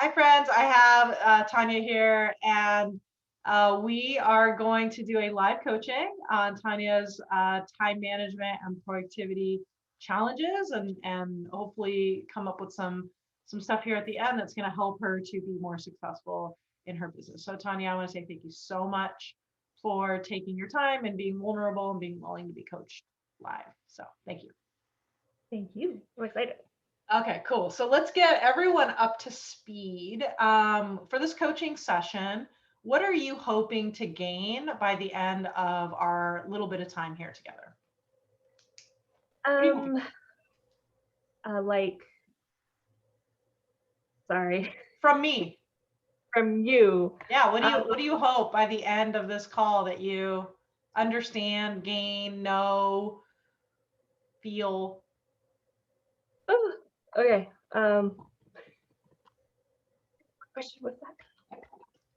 Hi, friends. I have Tonya here, and we are going to do a live coaching on Tanya's time management and productivity challenges, and hopefully come up with some stuff here at the end that's going to help her to be more successful in her business. So, Tanya, I want to say thank you so much for taking your time and being vulnerable and being willing to be coached live. So, thank you. Thank you. I'm excited. Okay, cool. So let's get everyone up to speed. For this coaching session, what are you hoping to gain by the end of our little bit of time here together? What are you hoping? Um, like, sorry, From me? from you. Yeah, Um, what do you hope by the end of this call that you understand, gain, know, feel? oh, okay. Question was that?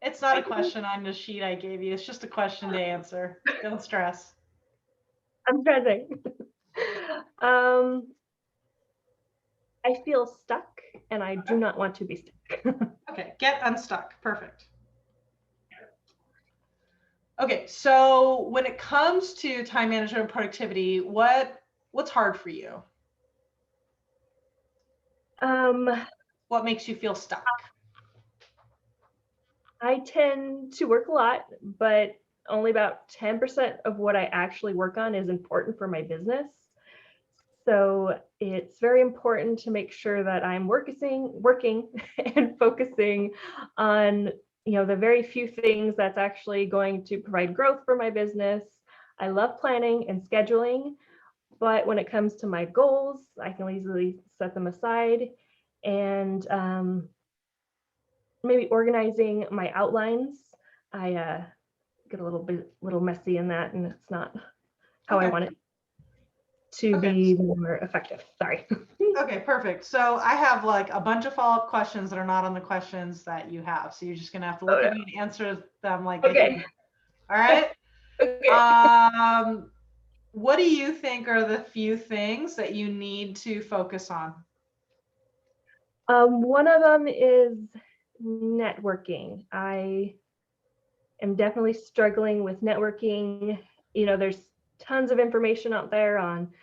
It's not a question on the sheet I gave you. It's just a question to answer. Don't stress. I'm trying to think. Um, I feel stuck, and I do Okay. not want to be stuck. Okay, get unstuck. Perfect. Okay, so when it comes to time management and productivity, what's hard for you? um, What makes you feel stuck? I tend to work a lot, but only about 10% of what I actually work on is important for my business. So it's very important to make sure that I'm working and focusing on, the very few things that's actually going to provide growth for my business. I love planning and scheduling, but when it comes to my goals, I can easily set them aside and maybe organizing my outlines. I get a little messy in that, and it's not how I Okay. want it to Okay. be more effective. Sorry. Okay, perfect. So I have like a bunch of follow-up questions that are not on the questions that you have. So you're just gonna have to look Oh, at me and answer them like no. they came. Okay. All right. Okay. Um, what do you think are the few things that you need to focus on? One of them is networking. I am definitely struggling with networking. There's tons of information out there on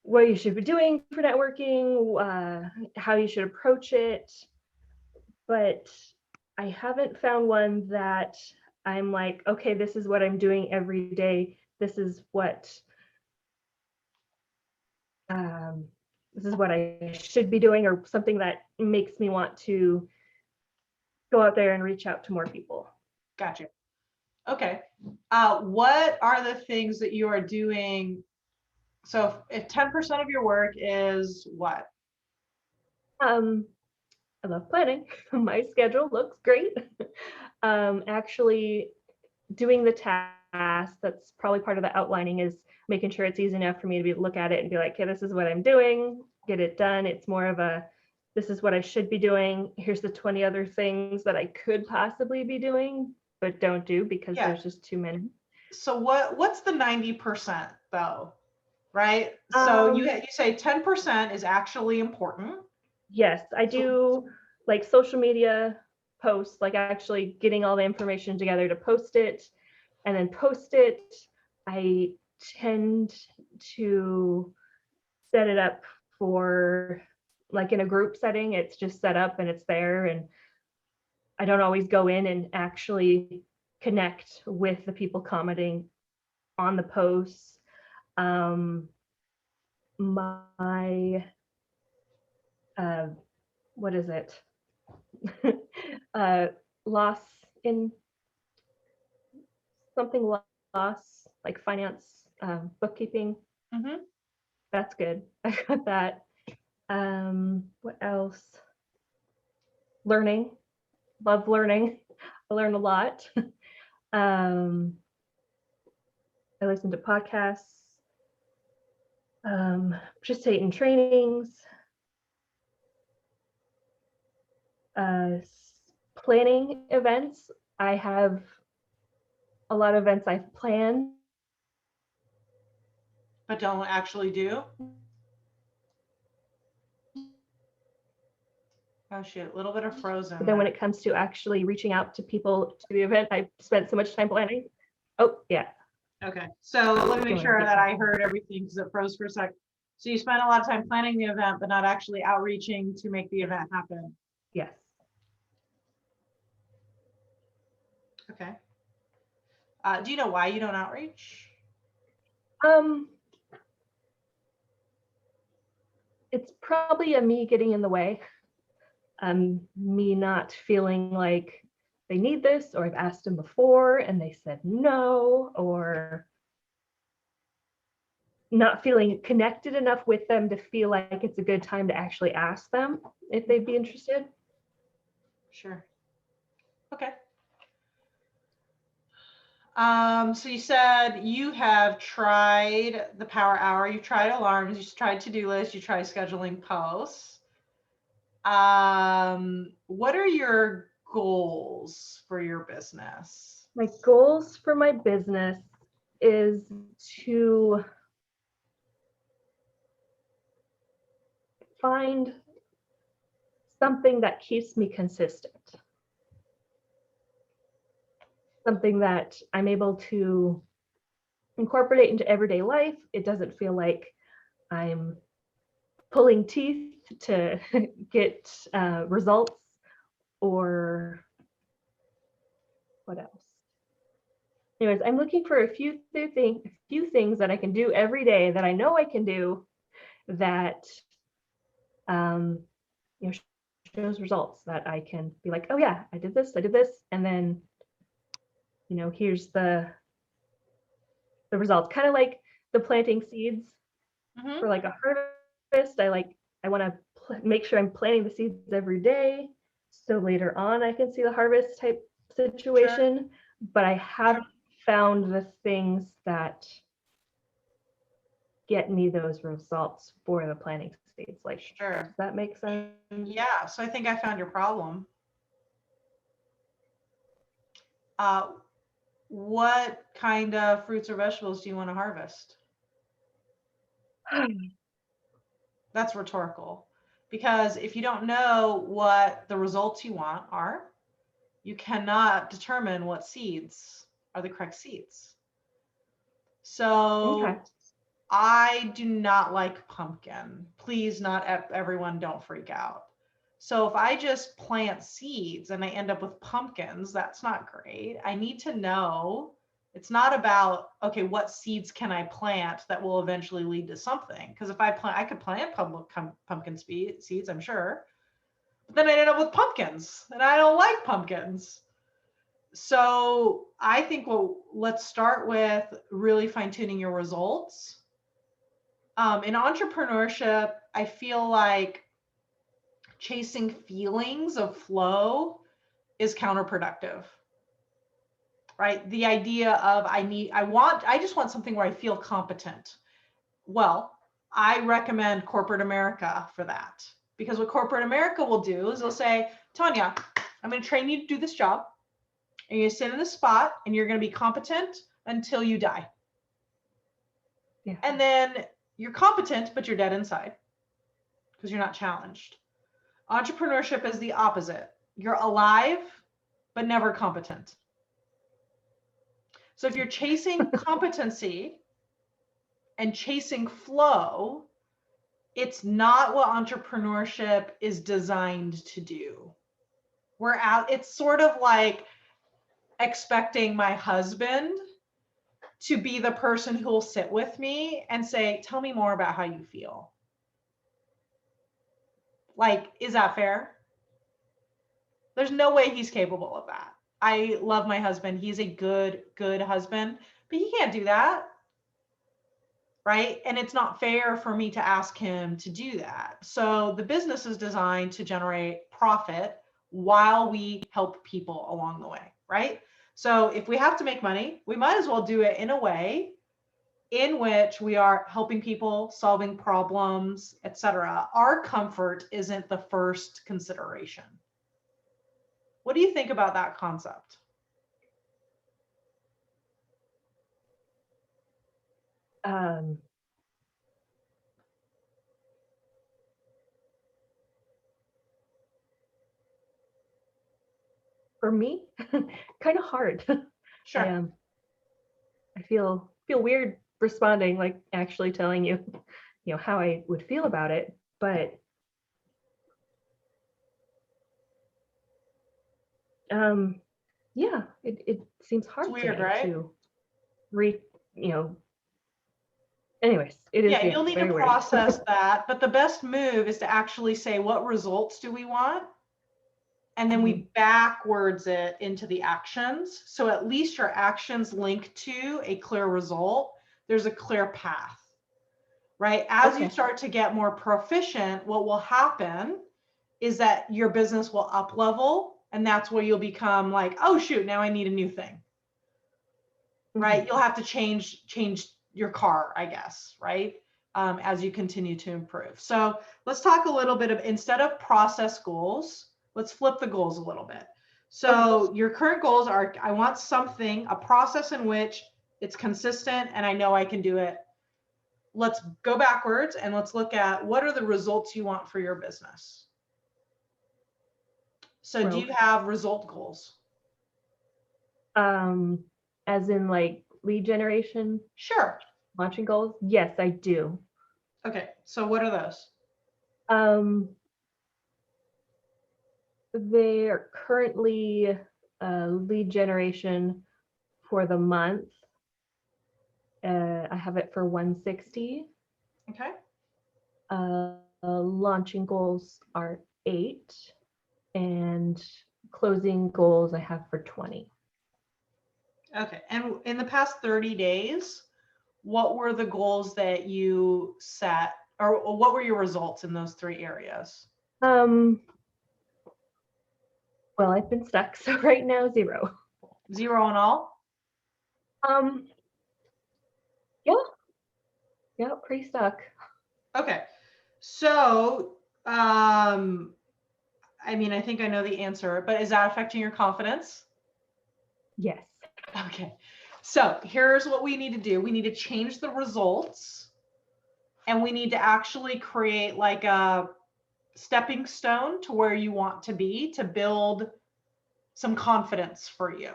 what you should be doing for networking, how you should approach it, but I haven't found one that I'm like, okay, this is what I'm doing every day. Um, this is what I should be doing, or something that makes me want to go out there and reach out to more people. Gotcha. Okay. What are the things that you are doing? So if 10% of your work is what? Um, I love planning. My schedule looks great. Actually, doing the task, that's probably part of the outlining, is making sure it's easy enough for me to be look at it and be like, okay, this is what I'm doing, get it done. It's more of a, this is what I should be doing. Here's the 20 other things that I could possibly be doing, but don't do because Yeah. there's just too many. So what's the 90% though? Right? So Um, you say 10% is actually important. yes, I So do like social media posts, like actually getting all the information together to post it and then post it. I tend to set it up for, like, in a group setting, it's just set up and it's there, and I don't always go in and actually connect with the people commenting on the posts. Um, my uh, what is it? uh, loss in something, loss, like finance, bookkeeping. mhm. That's good. I got that. What else? Learning. Love learning. I learn a lot. um, I listen to podcasts, participate in trainings, uh, planning events. I have a lot of events I've planned. But don't actually do. Oh shoot, a little bit of frozen But then when there. it comes to actually reaching out to people to the event, I spent so much time planning. Oh, yeah. Okay, so let me make Going sure deep. that I heard everything because it froze for a sec. So you spent a lot of time planning the event, but not actually outreaching to make the event happen. Yes. Okay. Do you know why you don't outreach? Um, it's probably a me getting in the way. Me not feeling like they need this, or I've asked them before and they said no, or not feeling connected enough with them to feel like it's a good time to actually ask them if they'd be interested. Sure. Okay. So you said you have tried the power hour, you tried alarms, you tried to-do lists, you tried scheduling posts. What are your goals for your business? My goals for my business is to find something that keeps me consistent, something that I'm able to incorporate into everyday life. It doesn't feel like I'm pulling teeth to get results, or what else? Anyways, I'm looking for a few things that I can do every day that I know I can do that um, you know, shows results, that I can be like, oh yeah, I did this, and then here's the results. Kind of like the planting seeds Mm-hmm. for like a harvest. I want to make sure I'm planting the seeds every day, so later on I can see the harvest type Sure. situation. But I haven't found the things that get me those results for the planting seeds. Like, Sure. does that make sense? Yeah, so I think I found your problem. Uh, what kind of fruits or vegetables do you want to harvest? That's rhetorical. Because if you don't know what the results you want are, you cannot determine what seeds are the correct seeds. Okay. So I do not like pumpkin. Please, not everyone, don't freak out. So if I just plant seeds and I end up with pumpkins, that's not great. I need to know. It's not about, okay, what seeds can I plant that will eventually lead to something? Because if I could plant pumpkin seeds, I'm sure. But then I end up with pumpkins, and I don't like pumpkins. So I think, well, let's start with really fine tuning your results. In entrepreneurship, I feel like chasing feelings of flow is counterproductive, right? The idea of I just want something where I feel competent. Well, I recommend corporate America for that, because what corporate America will do is they'll say, Tonya, I'm going to train you to do this job, and you're going to sit in this spot, and you're going to be competent until you die. Yeah. And then you're competent, but you're dead inside because you're not challenged. Entrepreneurship is the opposite. You're alive, but never competent. So if you're chasing competency and chasing flow, it's not what entrepreneurship is designed to do. It's sort of like expecting my husband to be the person who will sit with me and say, tell me more about how you feel. Like, is that fair? There's no way he's capable of that. I love my husband. He's a good husband, but he can't do that. Right. And it's not fair for me to ask him to do that. So the business is designed to generate profit while we help people along the way. Right. So if we have to make money, we might as well do it in a way in which we are helping people, solving problems, etc. Our comfort isn't the first consideration. What do you think about that concept? Um, For me, kind of hard. I Sure. I feel weird responding, like actually telling you, how I would feel about it. But yeah, it seems It's hard to weird, me right? to re, you know, anyways, it is, Yeah, yeah, you'll need to very weird. process that, but the best move is to actually say, what results do we want? And then Mhm. we backwards it into the actions. So at least your actions link to a clear result. There's a clear path, right? As you Okay. start to get more proficient, what will happen is that your business will up level. And that's where you'll become like, oh, shoot, now I need a new thing, right? Mhm. You'll have to change your car, I guess, right? As you continue to improve. So let's talk a little bit of, instead of process goals, let's flip the goals a little bit. Okay. So your current goals are, I want something, a process in which it's consistent and I know I can do it. Let's go backwards and let's look at what are the results you want for your business. So do you Growth. have result goals? Um, as in like lead generation, Sure. launching goals? Yes, I do. Okay. So what are those? Um, they are currently lead generation for the month. I have it for 160. Okay. Launching goals are 8, and closing goals I have for 20. Okay. And in the past 30 days, what were the goals that you set, or what were your results in those 3 areas? Um, well, I've been stuck, so right now 0. 0 on all? Um, yeah, yeah, pretty stuck. Okay. So, I mean, I think I know the answer, but is that affecting your confidence? Yes. Okay. So here's what we need to do. We need to change the results and we need to actually create like a stepping stone to where you want to be to build some confidence for you.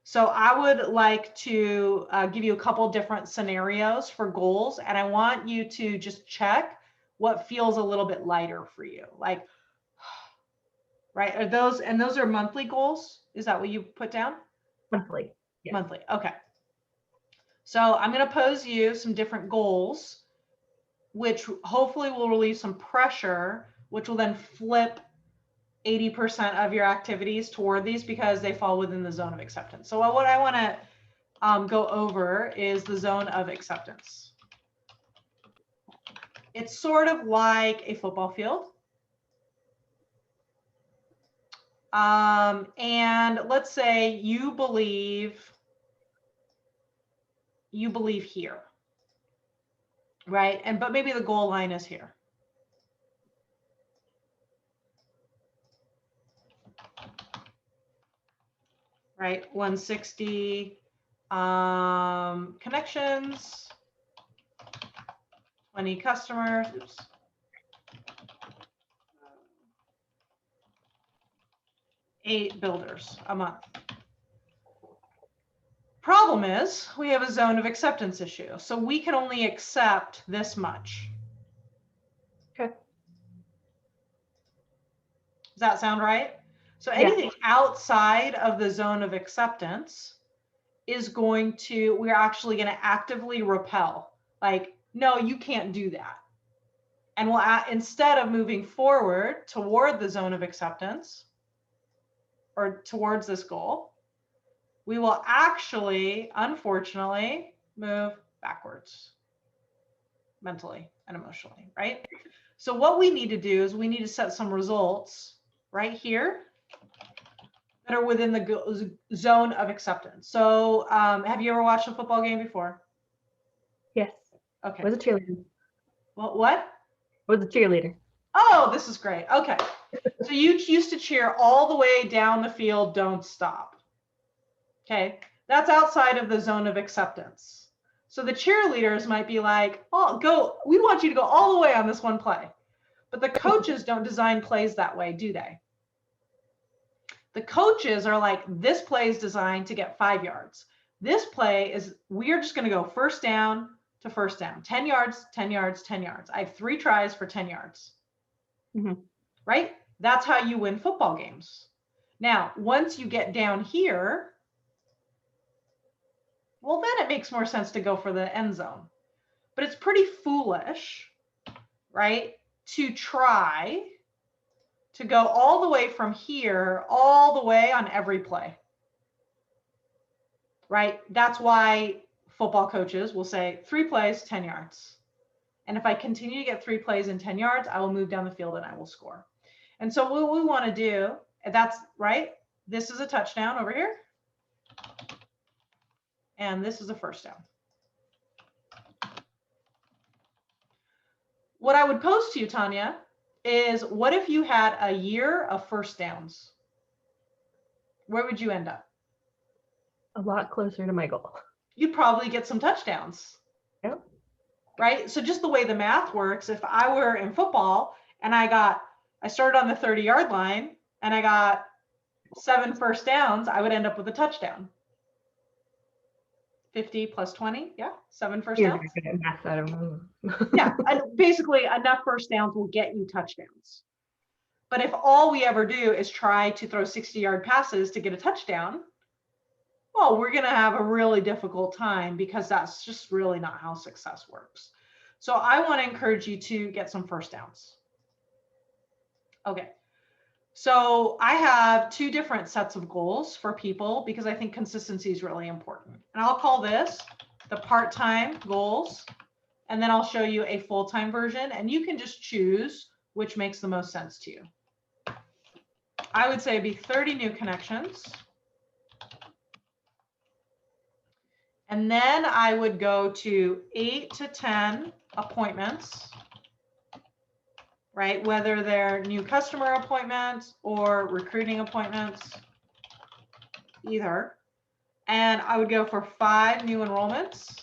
So I would like to give you a couple different scenarios for goals, and I want you to just check what feels a little bit lighter for you. Like, right? Are those, and those are monthly goals? Is that what you put down? Monthly. Yes. Monthly. Okay. So I'm going to pose you some different goals, which hopefully will relieve some pressure, which will then flip 80% of your activities toward these because they fall within the zone of acceptance. So what I want to go over is the zone of acceptance. It's sort of like a football field. And let's say you believe here, right? And but maybe the goal line is here. Right? 160 connections, 20 customers, oops. Eight builders a month. Problem is, we have a zone of acceptance issue. So we can only accept this much. Okay. Does that sound right? So Yeah. anything outside of the zone of acceptance is going to, we're actually going to actively repel. Like, no, you can't do that. And we'll, instead of moving forward toward the zone of acceptance or towards this goal, we will actually, unfortunately, move backwards mentally and emotionally, right? So what we need to do is we need to set some results right here that are within the zone of acceptance. So have you ever watched a football game before? Yes. Okay. Was a cheerleader. Well, what? Was a cheerleader. Oh, this is great. Okay. So you used to cheer all the way down the field, don't stop. Okay. That's outside of the zone of acceptance. So the cheerleaders might be like, oh, go, we want you to go all the way on this one play. But the coaches don't design plays that way, do they? The coaches are like, this play is designed to get 5 yards. This play is, we are just going to go first down to first down, 10 yards, 10 yards, 10 yards. I have 3 tries for 10 yards. Right? That's how you win football games. Now, once you get down here, well, then it makes more sense to go for the end zone. But it's pretty foolish, right, to try to go all the way from here, all the way on every play, right? That's why football coaches will say 3 plays, 10 yards. And if I continue to get 3 plays in 10 yards, I will move down the field and I will score. And so what we want to do, that's right. This is a touchdown over here. And this is a first down. What I would pose to you, Tonya, is what if you had a year of first downs? Where would you end up? A lot closer to my goal. You'd probably get some touchdowns. Yep. Right? So just the way the math works, if I were in football and I started on the 30-yard line and I got 7 first downs, I would end up with a touchdown. 50 plus 20, yeah, 7 first downs. You're good at math, I don't know. Yeah, and basically enough first downs will get you touchdowns. But if all we ever do is try to throw 60-yard passes to get a touchdown, well, we're going to have a really difficult time because that's just really not how success works. So I want to encourage you to get some first downs. Okay. So I have 2 different sets of goals for people because I think consistency is really important. And I'll call this the part-time goals. And then I'll show you a full-time version and you can just choose which makes the most sense to you. I would say it'd be 30 new connections. And then I would go to 8 to 10 appointments, right? Whether they're new customer appointments or recruiting appointments, either. And I would go for 5 new enrollments.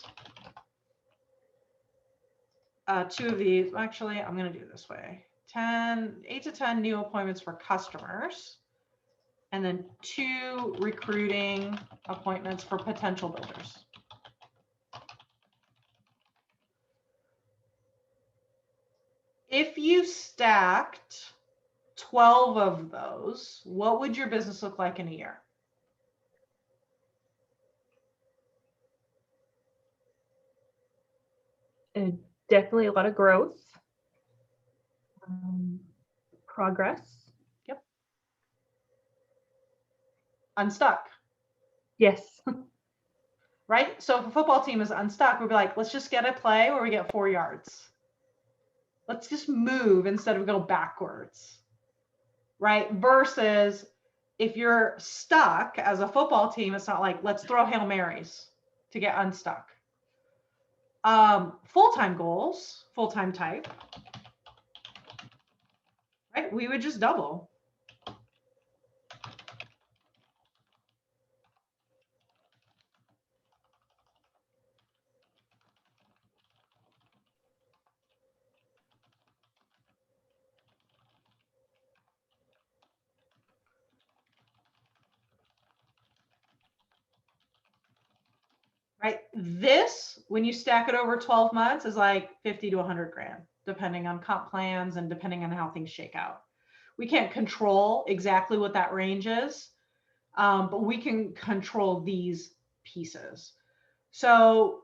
2 of these, actually, I'm going to do it this way. 8 to 10 new appointments for customers. And then 2 recruiting appointments for potential builders. If you stacked 12 of those, what would your business look like in a year? Definitely a lot of growth. Progress. Yep. Unstuck. Yes. Right? So if a football team is unstuck, we'd be like, let's just get a play where we get 4 yards. Let's just move instead of go backwards, right? Versus if you're stuck as a football team, it's not like, let's throw Hail Marys to get unstuck. Full-time goals, full-time type, right? We would just double. Right? This, when you stack it over 12 months, is like 50 to 100 grand, depending on comp plans and depending on how things shake out. We can't control exactly what that range is, but we can control these pieces. So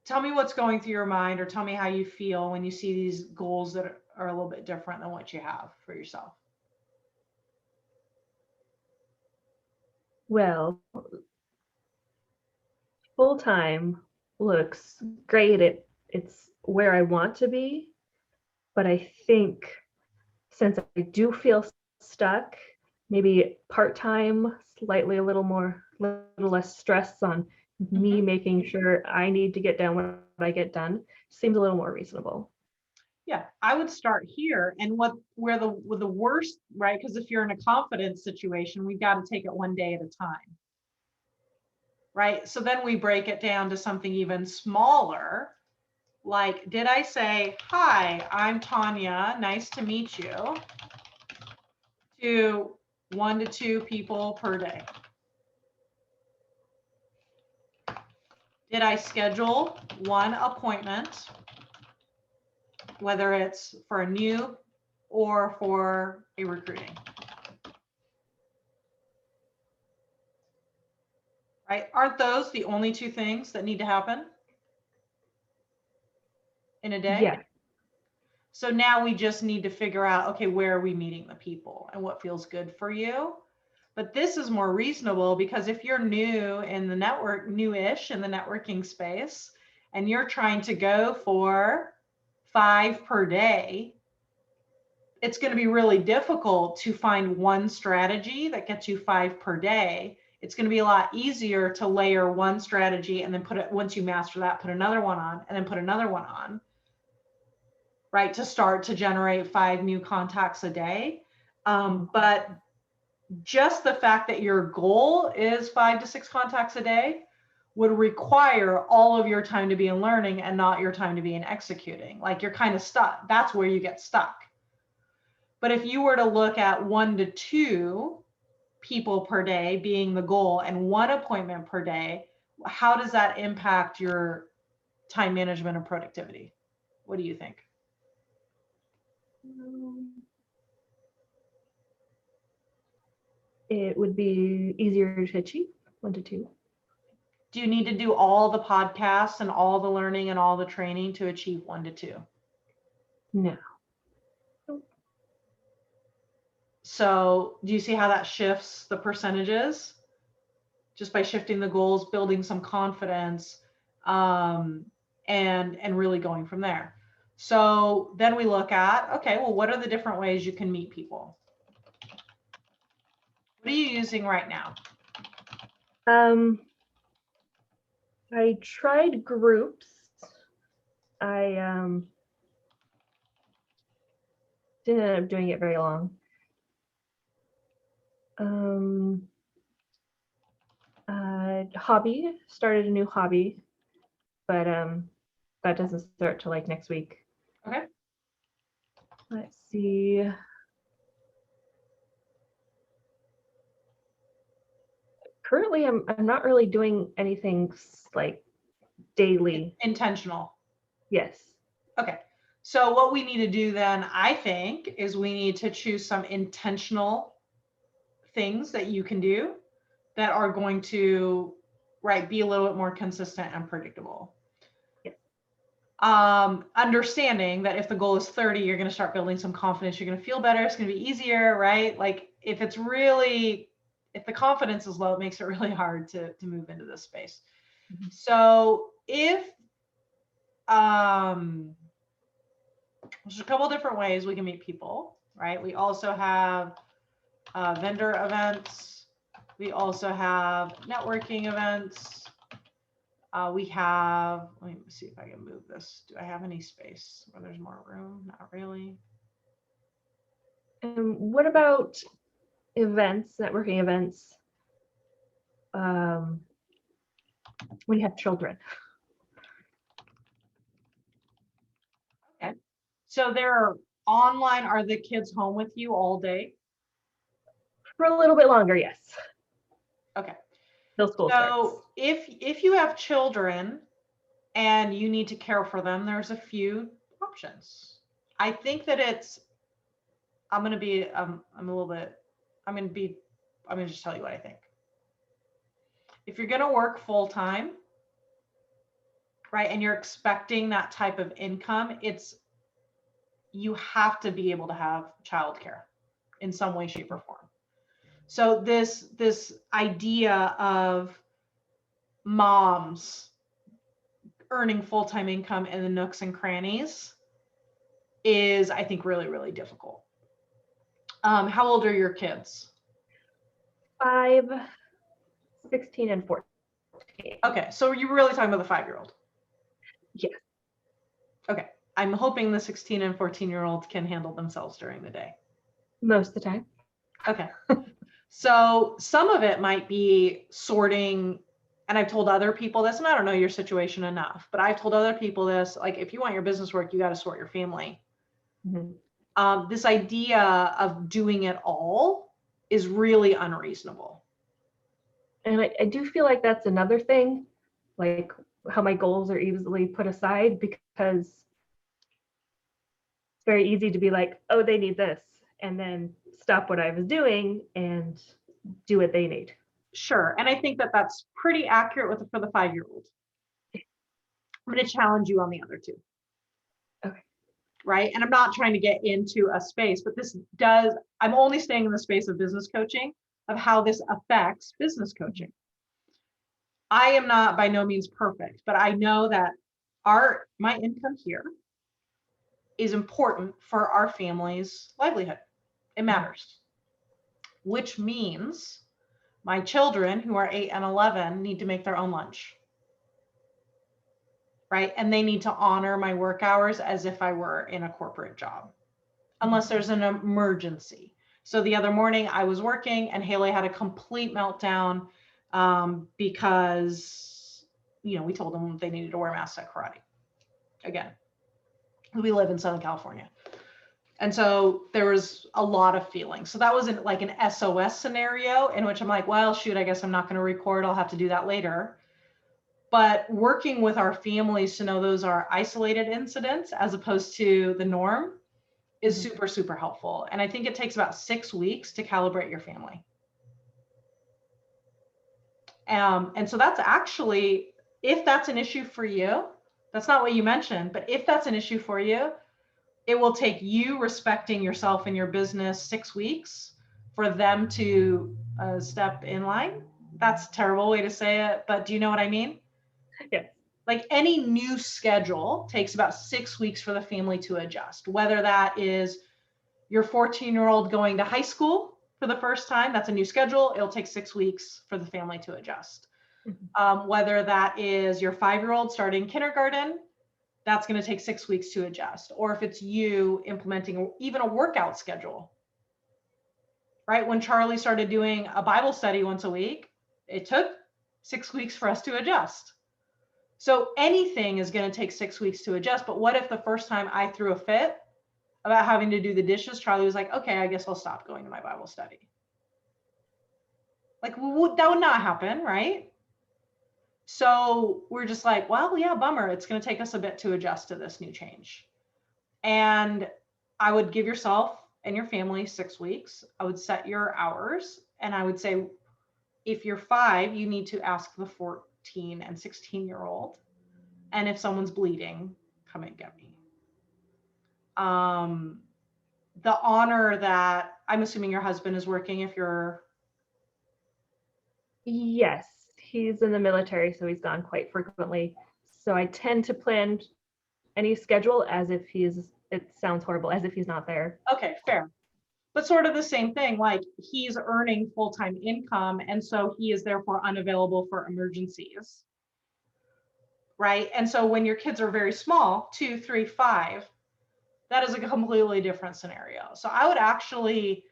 tell me what's going through your mind, or tell me how you feel when you see these goals that are a little bit different than what you have for yourself. Well, full-time looks great. It's where I want to be, but I think since I do feel stuck, maybe part-time, slightly a little less stress on me making sure I need to get done what I get done, seems a little more reasonable. Yeah, I would start here. And where the worst, right? Because if you're in a confidence situation, we've got to take it one day at a time. Right? So then we break it down to something even smaller. Like, did I say, hi, I'm Tonya, nice to meet you, to 1 to 2 people per day. Did I schedule one appointment, whether it's for a new or for a recruiting? Right? Aren't those the only two things that need to happen in a day? Yeah. So now we just need to figure out, okay, where are we meeting the people and what feels good for you? But this is more reasonable because if you're new in the network, newish in the networking space, and you're trying to go for 5 per day, it's going to be really difficult to find one strategy that gets you 5 per day. It's going to be a lot easier to layer one strategy and then put it, once you master that, put another one on and then put another one on, right? To start to generate 5 new contacts a day. But just the fact that your goal is 5 to 6 contacts a day would require all of your time to be in learning and not your time to be in executing. Like you're kind of stuck. That's where you get stuck. But if you were to look at 1 to 2 people per day being the goal and 1 appointment per day, how does that impact your time management and productivity? What do you think? It would be easier to achieve 1 to 2. Do you need to do all the podcasts and all the learning and all the training to achieve 1 to 2? No. So do you see how that shifts the percentages? Just by shifting the goals, building some confidence, and really going from there. So then we look at, okay, well, what are the different ways you can meet people? What are you using right now? I tried groups. I didn't end up doing it very long. Hobby, started a new hobby, but that doesn't start till like next week. Okay. Let's see. Currently, I'm not really doing anything like daily. Intentional. Yes. Okay. So what we need to do then, I think, is we need to choose some intentional things that you can do that are going to, right, be a little bit more consistent and predictable. Yes. Understanding that if the goal is 30, you're going to start building some confidence. You're going to feel better. It's going to be easier, right? Like if the confidence is low, it makes it really hard to move into this space. Mm-hmm. So if, there's a couple different ways we can meet people, right? We also have vendor events. We also have networking events. We have, let me see if I can move this. Do I have any space where there's more room? Not really. What about events, networking events, when you have children? Okay. So they're online. Are the kids home with you all day? For a little bit longer, yes. Okay. Till school starts. If you have children and you need to care for them, there's a few options. I think that I'm going to just tell you what I think. If you're going to work full time, right, and you're expecting that type of income, you have to be able to have childcare in some way, shape, or form. So this idea of moms earning full-time income in the nooks and crannies is, I think, really, really difficult. How old are your kids? 5, 16, and 14. Okay, so you're really talking about the 5-year-old? Yes. Okay, I'm hoping the 16 and 14-year-olds can handle themselves during the day. Most of the time. Okay. So some of it might be sorting, and I've told other people this, and I don't know your situation enough, but I've told other people this, like if you want your business work, you got to sort your family. Mm-hmm. This idea of doing it all is really unreasonable. And I do feel like that's another thing, like how my goals are easily put aside, because it's very easy to be like, oh, they need this, and then stop what I was doing and do what they need. Sure. And I think that that's pretty accurate for the 5-year-old. I'm going to challenge you on the other two. Okay. Right. And I'm not trying to get into a space, but I'm only staying in the space of business coaching, of how this affects business coaching. I am not by no means perfect, but I know that my income here is important for our family's livelihood. It matters, which means my children who are 8 and 11 need to make their own lunch. Right. And they need to honor my work hours as if I were in a corporate job, unless there's an emergency. So the other morning I was working and Haley had a complete meltdown because, we told them they needed to wear masks at karate. Again, we live in Southern California. And so there was a lot of feelings. So that wasn't like an SOS scenario in which I'm like, well, shoot, I guess I'm not going to record. I'll have to do that later. But working with our families to know those are isolated incidents as opposed to the norm is super, super helpful. And I think it takes about 6 weeks to calibrate your family. And so that's actually, if that's an issue for you, that's not what you mentioned, but if that's an issue for you, it will take you respecting yourself and your business 6 weeks for them to step in line. That's a terrible way to say it, but do you know what I mean? Yeah. Like any new schedule takes about 6 weeks for the family to adjust, whether that is your 14-year-old going to high school for the first time, that's a new schedule. It'll take 6 weeks for the family to adjust. Whether that is your 5-year-old starting kindergarten, that's going to take 6 weeks to adjust. Or if it's you implementing even a workout schedule, right? When Charlie started doing a Bible study once a week, it took 6 weeks for us to adjust. So anything is going to take 6 weeks to adjust. But what if the first time I threw a fit about having to do the dishes, Charlie was like, okay, I guess I'll stop going to my Bible study. Like that would not happen, right? So we're just like, well, yeah, bummer. It's going to take us a bit to adjust to this new change. And I would give yourself and your family 6 weeks. I would set your hours. And I would say, if you're 5, you need to ask the 14 and 16-year-old. And if someone's bleeding, come and get me. The honor that I'm assuming your husband is working if you're. Yes, he's in the military, so he's gone quite frequently. So I tend to plan any schedule as if it sounds horrible, as if he's not there. Okay, fair. But sort of the same thing, like he's earning full-time income, and so he is therefore unavailable for emergencies. Right? And so when your kids are very small, 2, 3, 5, that is a completely different scenario. So I would actually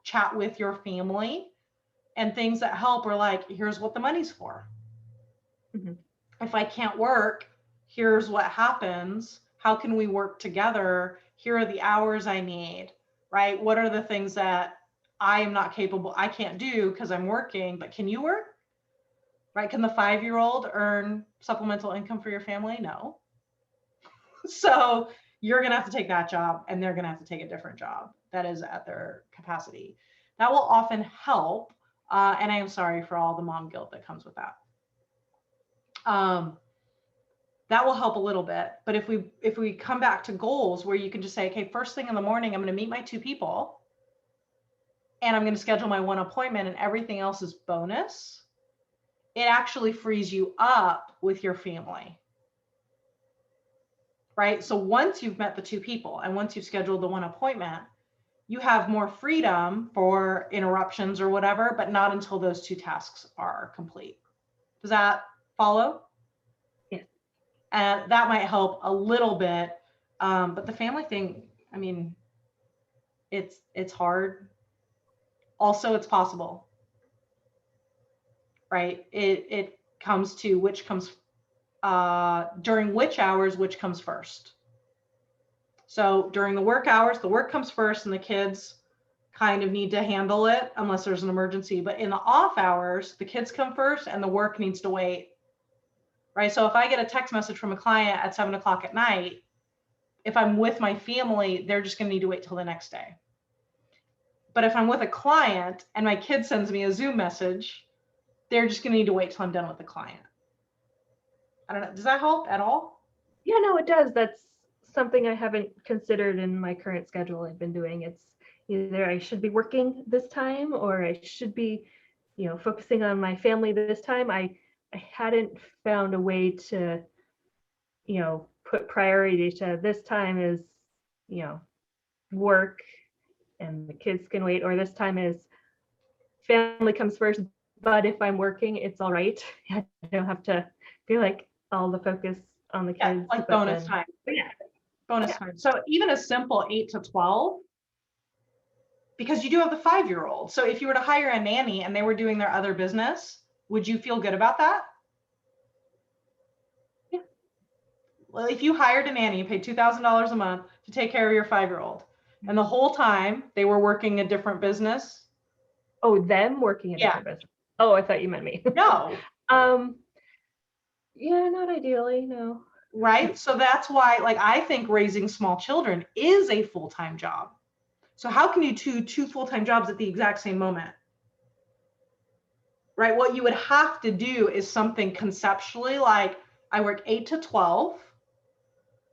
chat with your family, and things that help are like, here's what the money's for. If I can't work, here's what happens. How can we work together? Here are the hours I need, right? What are the things that I am not capable, I can't do because I'm working, but can you work? Right? Can the 5-year-old earn supplemental income for your family? No. So you're going to have to take that job, and they're going to have to take a different job that is at their capacity. That will often help. And I am sorry for all the mom guilt that comes with that. That will help a little bit. But if we come back to goals where you can just say, okay, first thing in the morning, I'm going to meet my 2 people, and I'm going to schedule my 1 appointment, and everything else is bonus, it actually frees you up with your family. Right? So once you've met the 2 people and once you've scheduled the 1 appointment, you have more freedom for interruptions or whatever, but not until those 2 tasks are complete. Does that follow? Yes. And that might help a little bit. But the family thing, I mean, it's hard. Also, it's possible. Right? It comes to which comes during which hours, which comes first. So during the work hours, the work comes first and the kids kind of need to handle it unless there's an emergency. But in the off hours, the kids come first and the work needs to wait. Right. So if I get a text message from a client at 7 o'clock at night, if I'm with my family, they're just going to need to wait till the next day. But if I'm with a client and my kid sends me a Zoom message, they're just going to need to wait till I'm done with the client. I don't know. Does that help at all? Yeah, no, it does. That's something I haven't considered in my current schedule I've been doing. It's either I should be working this time or I should be, focusing on my family this time. I hadn't found a way to, put priority to this time is, work and the kids can wait, or this time is family comes first, but if I'm working, it's all right. I don't have to feel like all the focus on the kids. Yeah, like bonus time. Yeah. Bonus time. So even a simple 8 to 12, because you do have the 5-year-old. So if you were to hire a nanny and they were doing their other business, would you feel good about that? Yeah. Well, if you hired a nanny, you paid $2,000 a month to take care of your 5-year-old, and the whole time they were working a different business. Oh, them working a different business. Oh, I thought you meant me. No. Yeah, not ideally, no. Right. So that's why, like, I think raising small children is a full-time job. So how can you do two full-time jobs at the exact same moment? Right. What you would have to do is something conceptually like I work 8 to 12,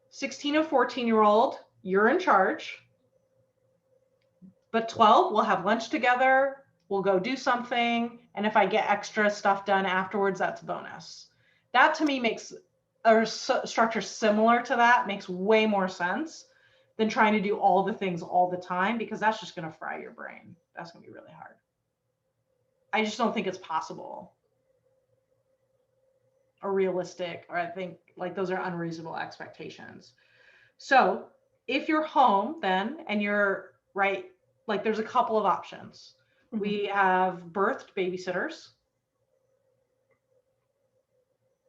16 or 14-year-old, you're in charge. But 12, we'll have lunch together, we'll go do something. And if I get extra stuff done afterwards, that's a bonus. That to me makes a structure similar to that makes way more sense than trying to do all the things all the time, because that's just going to fry your brain. That's going to be really hard. I just don't think it's possible or realistic, or I think like those are unreasonable expectations. So if you're home then and you're right, like there's a couple of options. Mm-hmm. We have birthed babysitters.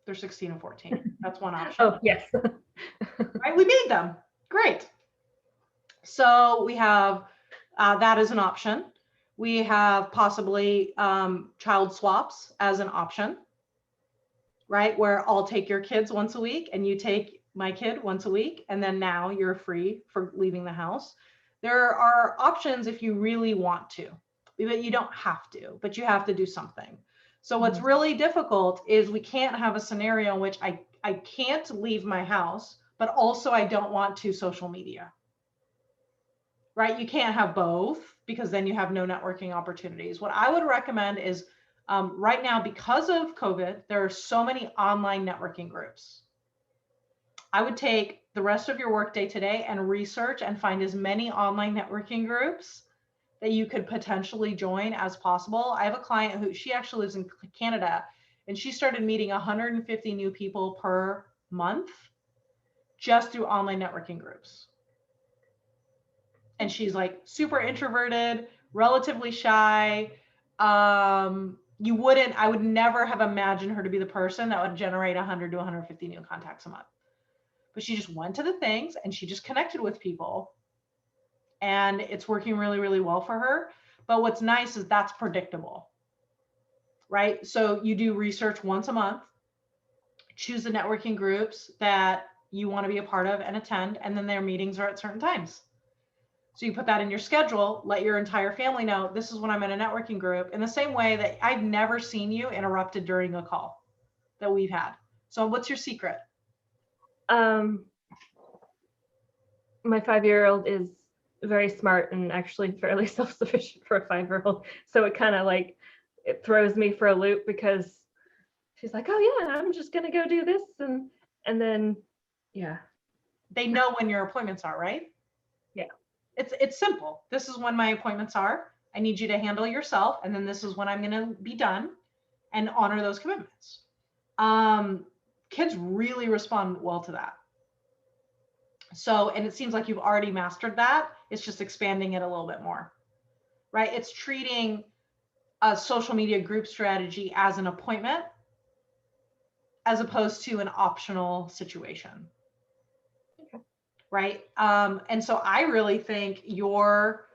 They're 16 and 14. That's one option. Oh, yes. Right, we made them. Great. So we have that as an option. We have possibly child swaps as an option, right? Where I'll take your kids once a week and you take my kid once a week, and then now you're free for leaving the house. There are options if you really want to, but you don't have to, but you have to do something. So what's really difficult is we can't have a scenario in which I can't leave my house, but also I don't want to social media, right? You can't have both because then you have no networking opportunities. What I would recommend is right now, because of COVID, there are so many online networking groups. I would take the rest of your workday today and research and find as many online networking groups that you could potentially join as possible. I have a client who, she actually lives in Canada, and she started meeting 150 new people per month just through online networking groups. And she's like super introverted, relatively shy. I would never have imagined her to be the person that would generate 100 to 150 new contacts a month. But she just went to the things and she just connected with people. And it's working really, really well for her. But what's nice is that's predictable, right? So you do research once a month, choose the networking groups that you want to be a part of and attend, and then their meetings are at certain times. So you put that in your schedule, let your entire family know, this is when I'm in a networking group, in the same way that I've never seen you interrupted during a call that we've had. So what's your secret? My 5-year-old is very smart and actually fairly self-sufficient for a 5-year-old. So it kind of like, it throws me for a loop because she's like, oh yeah, I'm just going to go do this. And then, yeah. They know when your appointments are, right? Yeah. It's simple. This is when my appointments are. I need you to handle yourself. And then this is when I'm going to be done, and honor those commitments. Kids really respond well to that. So, and it seems like you've already mastered that. It's just expanding it a little bit more, right? It's treating a social media group strategy as an appointment as opposed to an optional situation. Okay. right? And so I really think your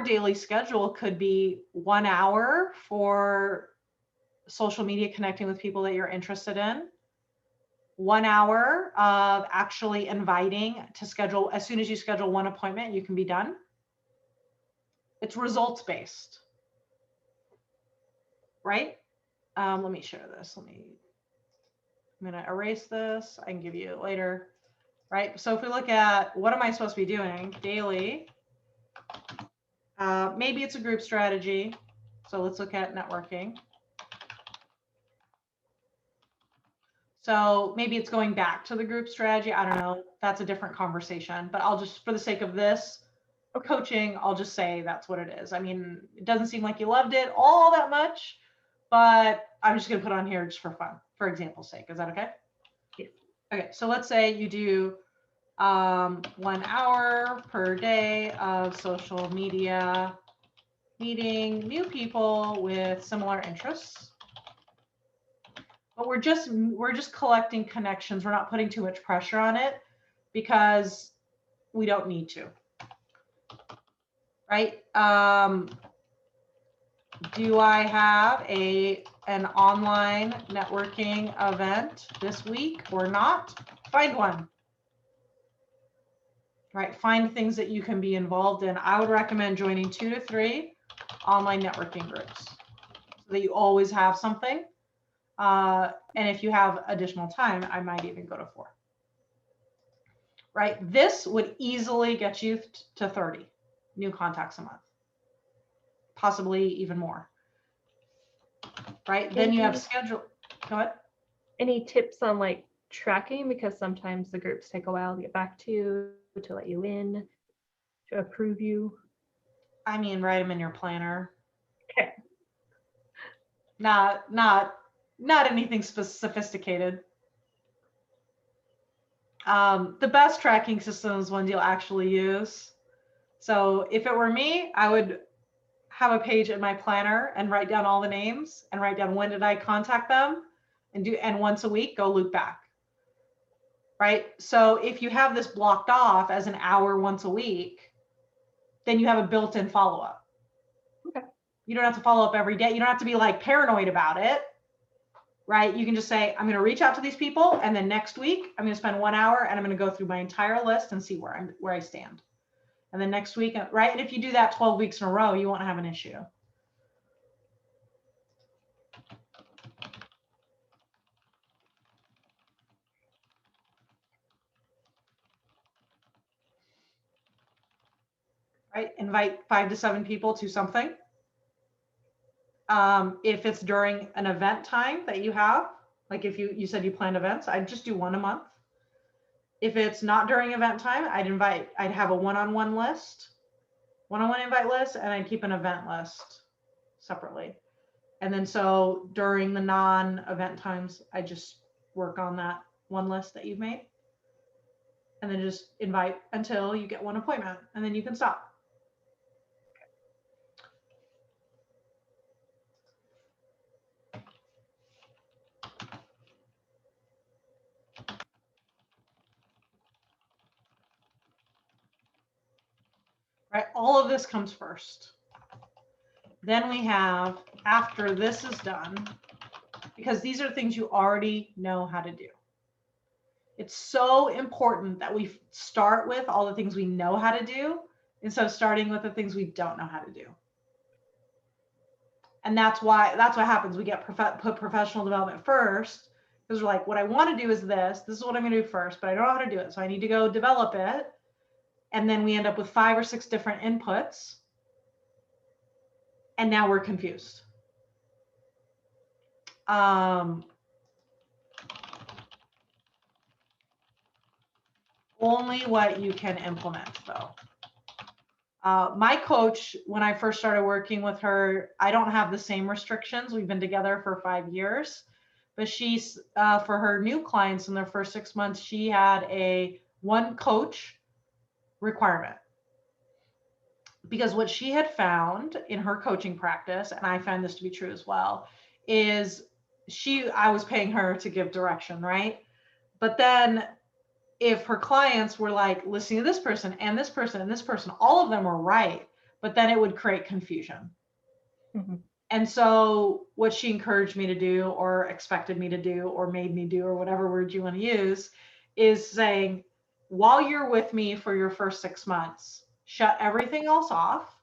daily schedule could be 1 hour for social media, connecting with people that you're interested in, 1 hour of actually inviting to schedule. As soon as you schedule one appointment, you can be done. It's results based, right? Let me share this. I'm gonna erase this. I can give you it later, right? So if we look at what am I supposed to be doing daily, maybe it's a group strategy. So let's look at networking. So maybe it's going back to the group strategy. I don't know. That's a different conversation, but I'll just, for the sake of this coaching, I'll just say that's what it is. I mean, it doesn't seem like you loved it all that much, but I'm just going to put it on here just for fun, for example's sake. Is that okay? Yes. Okay. So let's say you do 1 hour per day of social media, meeting new people with similar interests. But we're just collecting connections. We're not putting too much pressure on it because we don't need to, right? Do I have an online networking event this week or not? Find one, right? Find things that you can be involved in. I would recommend joining 2 to 3 online networking groups so that you always have something. And if you have additional time, I might even go to 4. Right? This would easily get you to 30 new contacts a month, possibly even more. Right? Then you have schedule. Go ahead. Any tips on like tracking? Because sometimes the groups take a while to get back to let you in, to approve you. I mean, write them in your planner. Okay. Not anything sophisticated. The best tracking systems ones you'll actually use. So if it were me, I would have a page in my planner and write down all the names and write down when did I contact them and once a week go loop back. Right? So if you have this blocked off as an hour once a week, then you have a built-in follow-up. Okay. You don't have to follow up every day. You don't have to be like paranoid about it. Right? You can just say, I'm going to reach out to these people, and then next week I'm going to spend 1 hour and I'm going to go through my entire list and see where I stand. And then next week, right? And if you do that 12 weeks in a row, you won't have an issue. Right? Invite 5 to 7 people to something. If it's during an event time that you have, like if you said you planned events, I'd just do 1 a month. If it's not during event time, I'd have a one-on-one list, one-on-one invite list, and I'd keep an event list separately. And then so during the non-event times, I just work on that one list that you've made. And then just invite until you get one appointment, and then you can stop. Right? All of this comes first. Then we have, after this is done, because these are things you already know how to do. It's so important that we start with all the things we know how to do instead of starting with the things we don't know how to do. And that's what happens. We get put professional development first because we're like, what I want to do is this is what I'm going to do first, but I don't know how to do it. So I need to go develop it. And then we end up with 5 or 6 different inputs. And now we're confused. Only what you can implement, though. My coach, when I first started working with her, I don't have the same restrictions. We've been together for 5 years, but she's for her new clients in their first 6 months, she had a 1 coach requirement. Because what she had found in her coaching practice, and I found this to be true as well, is I was paying her to give direction, right? But then if her clients were like listening to this person and this person and this person, all of them were right, but then it would create confusion. Mm-hmm. And so what she encouraged me to do, or expected me to do, or made me do, or whatever word you want to use, is saying, while you're with me for your first 6 months, shut everything else off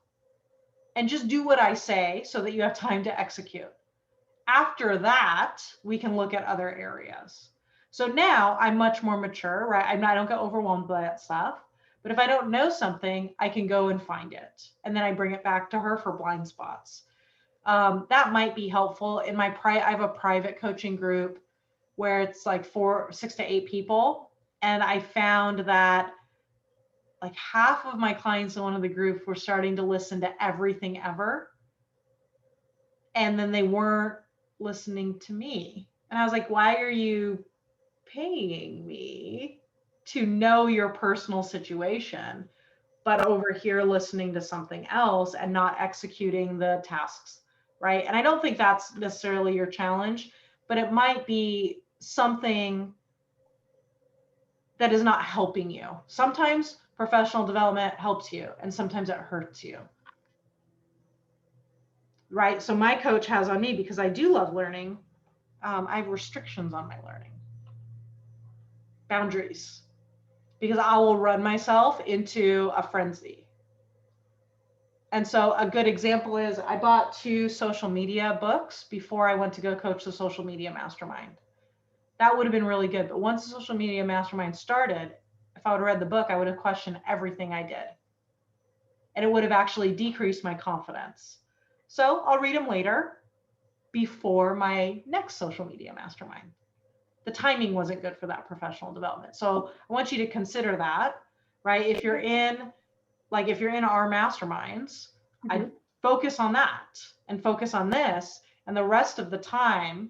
and just do what I say so that you have time to execute. After that, we can look at other areas. So now I'm much more mature, right? I don't get overwhelmed by that stuff. But if I don't know something, I can go and find it. And then I bring it back to her for blind spots. That might be helpful. In my I have a private coaching group where it's like 6 to 8 people. And I found that like half of my clients in one of the groups were starting to listen to everything ever. And then they weren't listening to me. And I was like, why are you paying me to know your personal situation, but over here listening to something else and not executing the tasks, right? And I don't think that's necessarily your challenge, but it might be something that is not helping you. Sometimes professional development helps you, and sometimes it hurts you. Right? So my coach has on me, because I do love learning, I have restrictions on my learning, boundaries, because I will run myself into a frenzy. And so a good example is I bought 2 social media books before I went to go coach the social media mastermind. That would have been really good. But once the social media mastermind started, if I would have read the book, I would have questioned everything I did. And it would have actually decreased my confidence. So I'll read them later, before my next social media mastermind. The timing wasn't good for that professional development. So I want you to consider that, right? If you're in our masterminds, Mm-hmm. I'd focus on that and focus on this. And the rest of the time,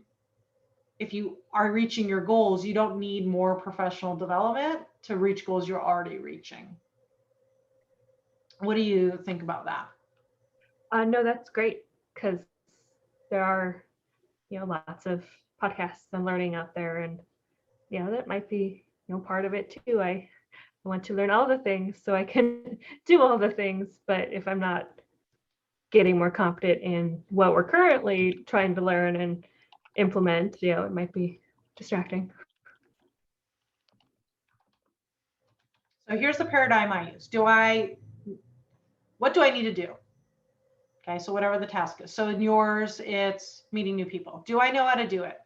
if you are reaching your goals, you don't need more professional development to reach goals you're already reaching. What do you think about that? No, that's great, because there are, lots of podcasts and learning out there, and that might be, part of it too. I want to learn all the things so I can do all the things, but if I'm not getting more competent in what we're currently trying to learn and implement, it might be distracting. So here's the paradigm I use. What do I need to do? Okay, so whatever the task is. So in yours, it's meeting new people. Do I know how to do it?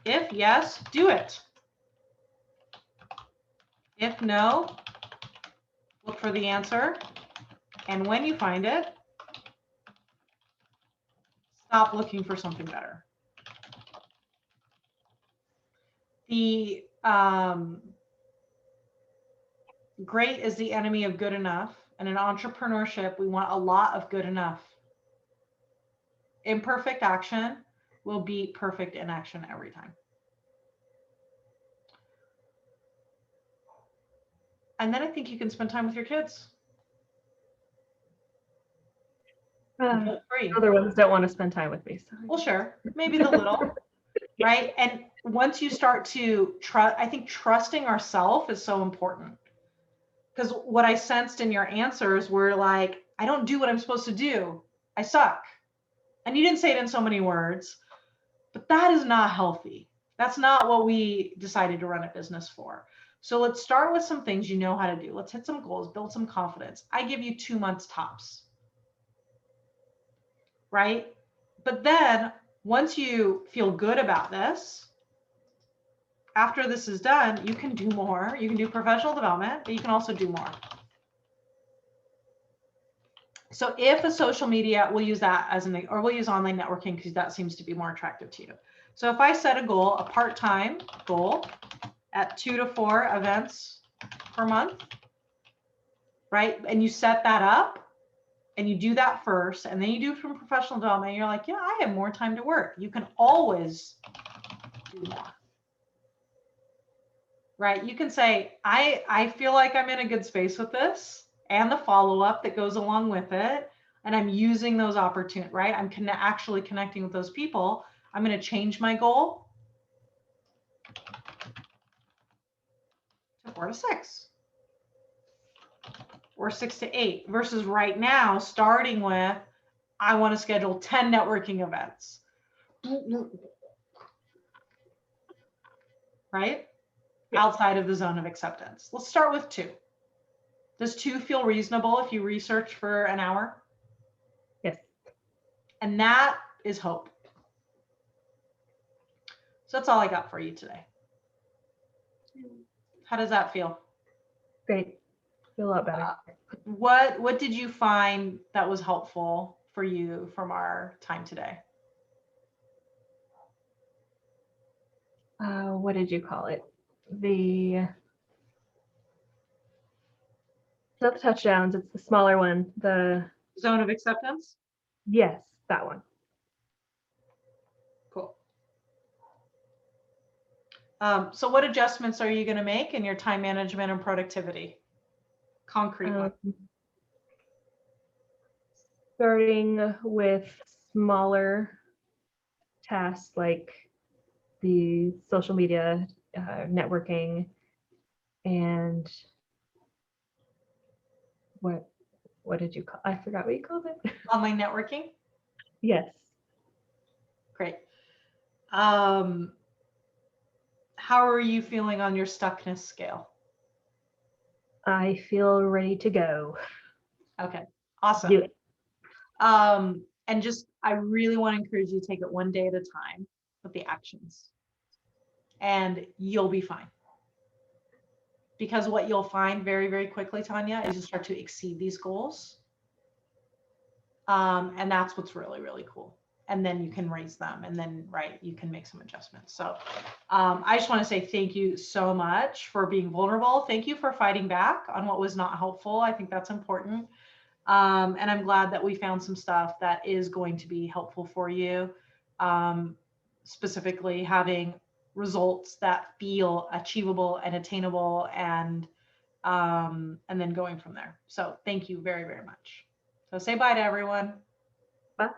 If yes, do it. If no, look for the answer. And when you find it, stop looking for something better. The great is the enemy of good enough. And in entrepreneurship, we want a lot of good enough. Imperfect action will beat perfect inaction every time. And then I think you can spend time with your kids. Other ones don't want to spend time with me. So. Well, sure, maybe the little, right? And once you start to trust, I think trusting ourselves is so important. Because what I sensed in your answers were like, I don't do what I'm supposed to do. I suck. And you didn't say it in so many words, but that is not healthy. That's not what we decided to run a business for. So let's start with some things you know how to do. Let's hit some goals, build some confidence. I give you 2 months tops, right? But then once you feel good about this, after this is done, you can do more. You can do professional development, but you can also do more. So if a social media, we'll use that as or we'll use online networking because that seems to be more attractive to you. So if I set a goal, a part-time goal at 2 to 4 events per month, right? And you set that up and you do that first, and then you do from professional development, and you're like, yeah, I have more time to work. You can always do more. Right? You can say, I feel like I'm in a good space with this and the follow-up that goes along with it. And I'm using those opportunities, right? I'm actually connecting with those people. I'm going to change my goal 4 to 6 or 6 to 8 versus right now starting with, I want to schedule 10 networking events. Right? Yeah. Outside of the zone of acceptance. Let's start with 2. Does 2 feel reasonable if you research for an hour? Yes. And that is hope. So that's all I got for you today. How does that feel? Great. Feel a lot better. What did you find that was helpful for you from our time today? What did you call it? The not the touchdowns, it's the smaller one. Zone of acceptance? Yes, that one. Cool. So what adjustments are you going to make in your time management and productivity? Concrete one. Starting with smaller tasks like the social media, networking, and what did you call? I forgot what you called it. Online networking? Yes. Great. How are you feeling on your stuckness scale? I feel ready to go. Okay, awesome. Do it. And just, I really want to encourage you to take it one day at a time with the actions, and you'll be fine. Because what you'll find very, very quickly, Tonya, is you start to exceed these goals. And that's what's really, really cool. And then you can raise them, and then, right, you can make some adjustments. So I just want to say thank you so much for being vulnerable. Thank you for fighting back on what was not helpful. I think that's important. And I'm glad that we found some stuff that is going to be helpful for you. Specifically having results that feel achievable and attainable, and then going from there. So thank you very, very much. So say bye to everyone. Bye.